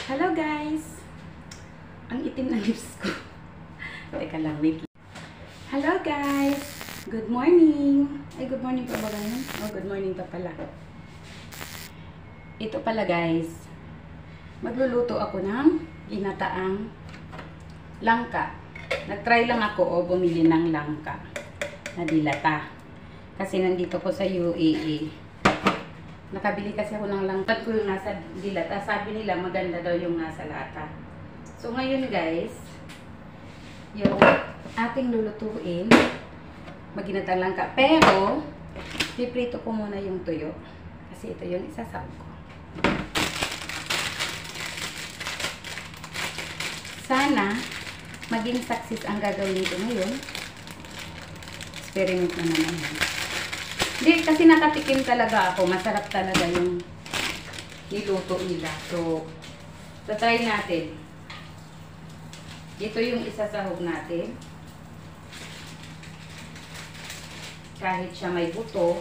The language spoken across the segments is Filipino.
Hello guys! Ang itim na lips ko. Teka lang, wait lang. Hello guys! Good morning! Ay, good morning pa ba ganyan? Oh, good morning pa pala. Ito pala guys. Magluluto ako ng ginataang langka. Nag-try lang ako bumili ng langka na dilata. Kasi nandito ko sa UAE. Nakabili kasi ako ng langka ko yung nasa dilata. Sabi nila maganda daw yung nasa lata. So ngayon guys, yung ating lulutuin, maginatang langka. Pero, piprito ko muna yung tuyo. Kasi ito yung isasawag ko. Sana, maging success ang gagawin ko ngayon. Experiment na naman yan. Hindi, kasi nakatikim talaga ako. Masarap talaga yung niluto nila. So, try natin. Ito yung isasahog natin. Kahit siya may buto,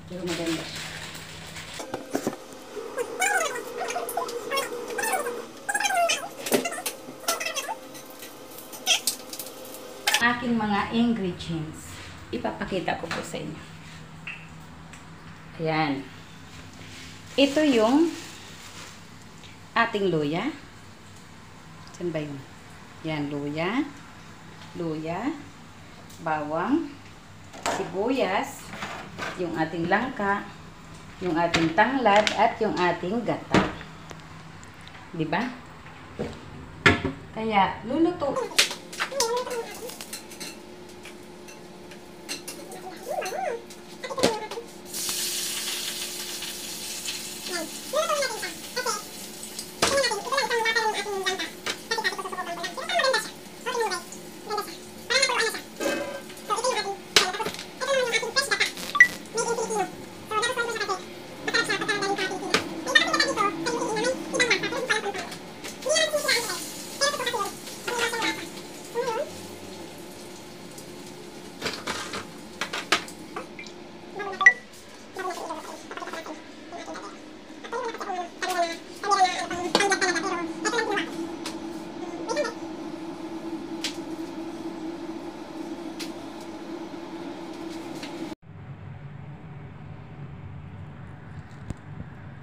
pero maganda siya. Aking mga ingredients. Ipapakita ko po sa inyo. Ayan. Ito yung ating luya. Saan ba yun? Ayan, luya. Luya. Bawang. Sibuyas. Yung ating langka. Yung ating tanglad. At yung ating gata. Diba? Kaya, luluto.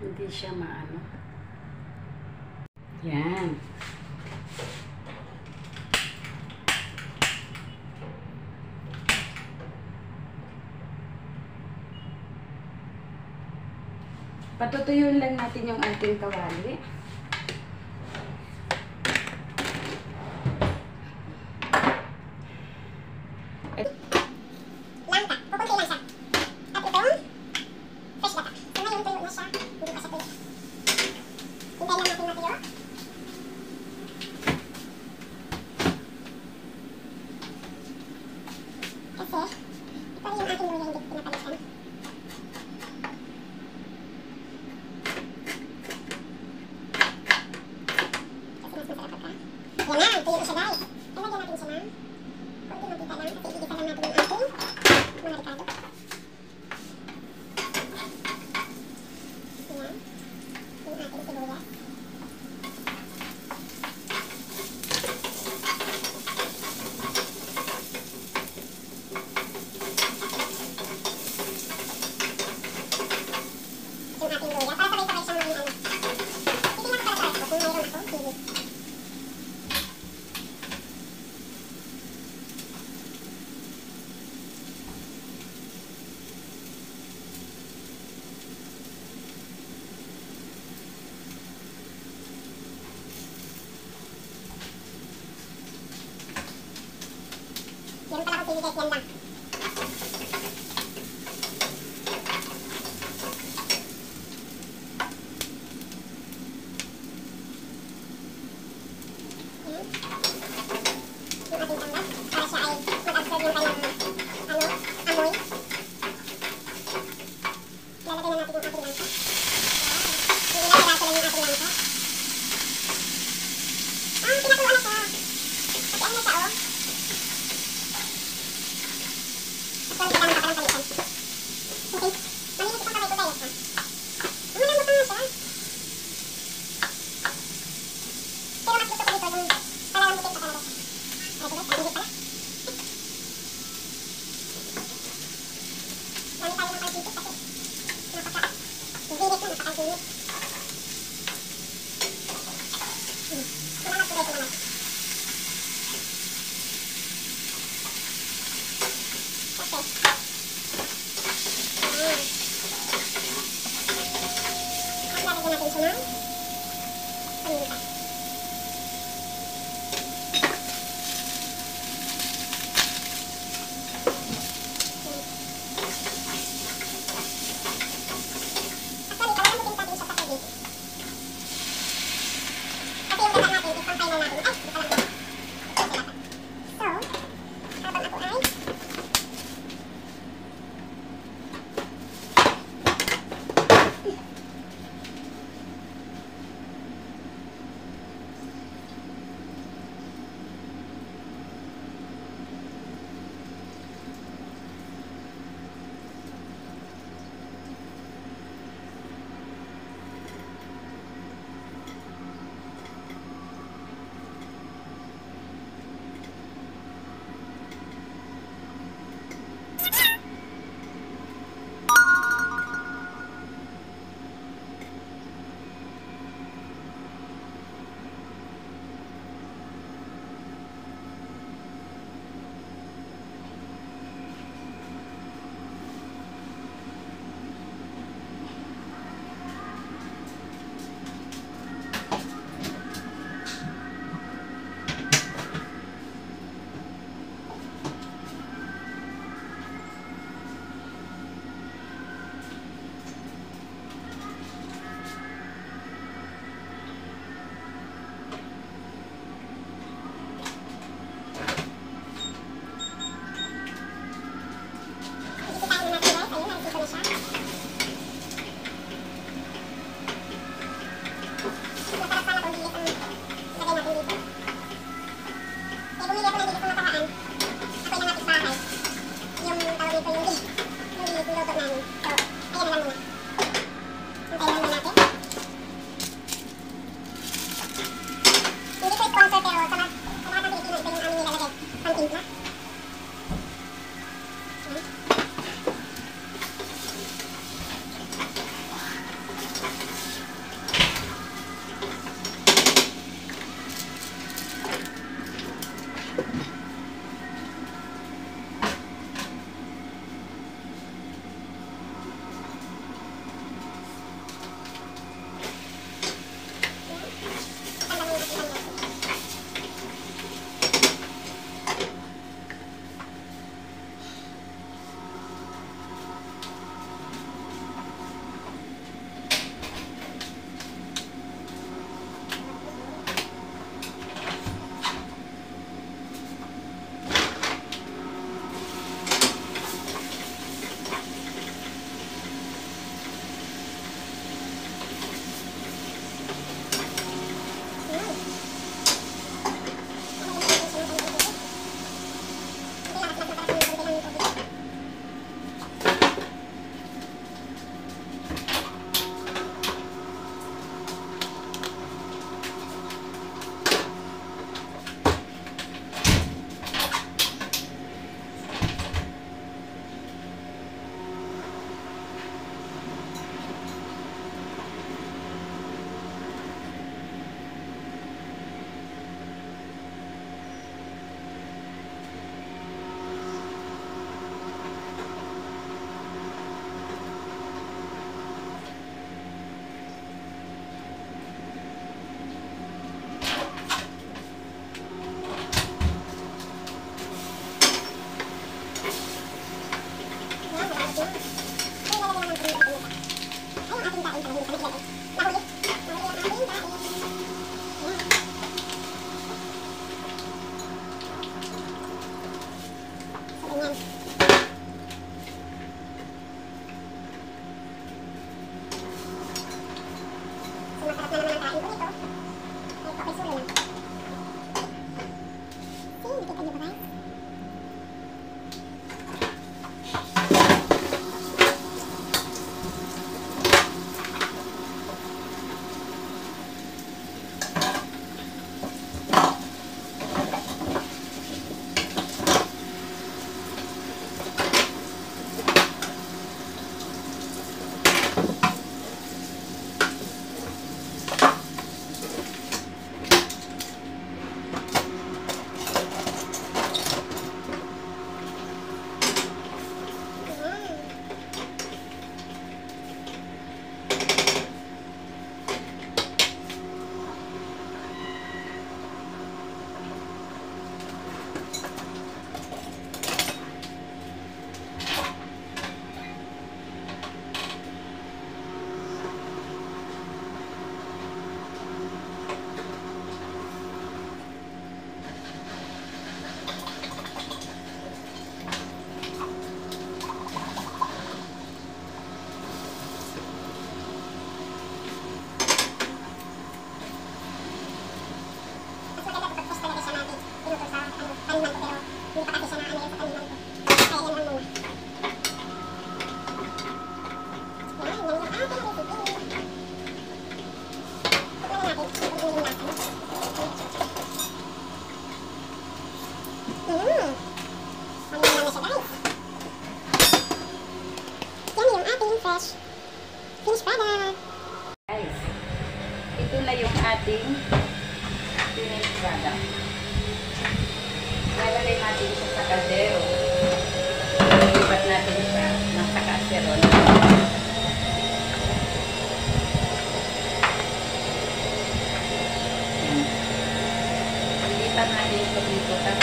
Hindi siya maano. Yan. Patutuyuin lang natin yung ating kawali. Yan pala ko pinigay yan lang. Yung ating tanggap, para siya ay mag-absorb yung kanyang amoy. Lalagay na natin yung ating langka. Yung ilang piraso lang yung ating langka. Pinakuha na siya. Pati ang nasa fresh. Finished product. Guys, ito na yung ating finished product. Lalagay natin siya sa kaldero. Ilipat natin siya nasa kaseron. Ilipat natin siya dito kasi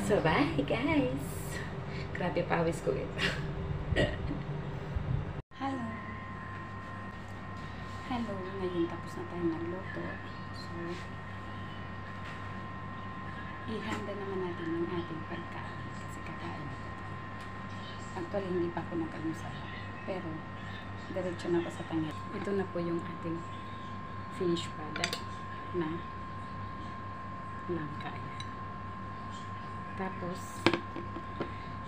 so, bye guys! Grabe pawis ko ito. Hello! Hello! Ngayon tapos na tayo nagluto. So, ihanda naman natin yung ating pagkain. Kasi kakain ako. Actually, hindi pa ako nag-almusal. Pero, diretso na ako sa tanghali. Ito na po yung ating finished product na langka. Tapos,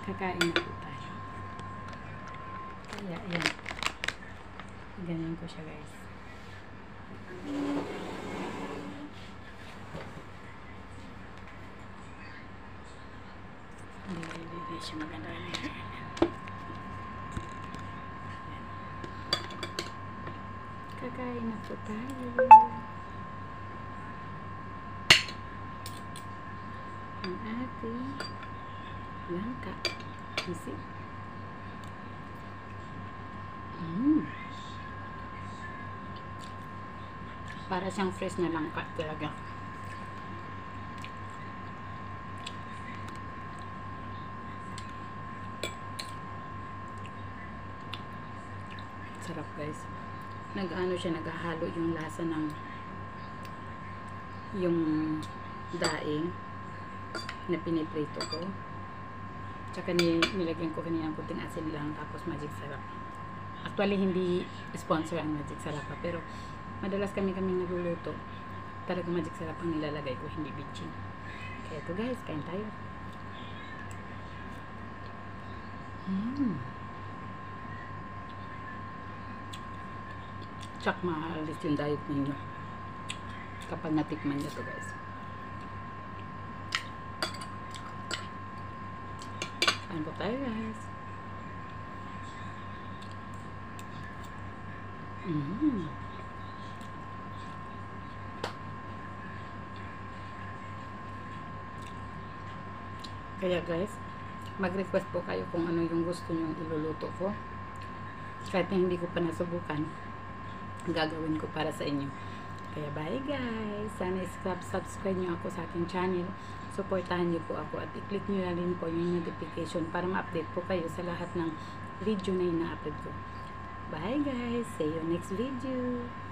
kakain na po tayo. Kaya, ayan. Ganyan ko siya, guys. Hindi siya maganda na yan. Kakain na po tayo. Ang ating langka. You see? Para siyang fresh na langka talaga. Sarap guys. Nag-ano siya, naghahalo yung lasa ng yung daing na piniprito ko. Tsaka nilagyan ko kanina ng kunting asin lang, tapos magic sarap. Actually, hindi sponsor ang magic sarap pa, pero madalas kaming nagluluto. Talaga magic sarap ang nilalagay ko, hindi bitchin. Kaya ito guys, kain tayo. Tsak maalis yung diet ninyo kapag natikman nyo to guys. Kain po tayo guys. Kaya guys, mag-request po kayo kung ano yung gusto nyo iluluto ko. Kahit na hindi ko pa nasubukan, gagawin ko para sa inyo. Kaya bye guys! Sana subscribe nyo ako sa aking channel. Supportahan nyo po ako at i-click nyo na rin po yung notification para ma-update po kayo sa lahat ng video na ina-upload ko. Bye guys! See you next video!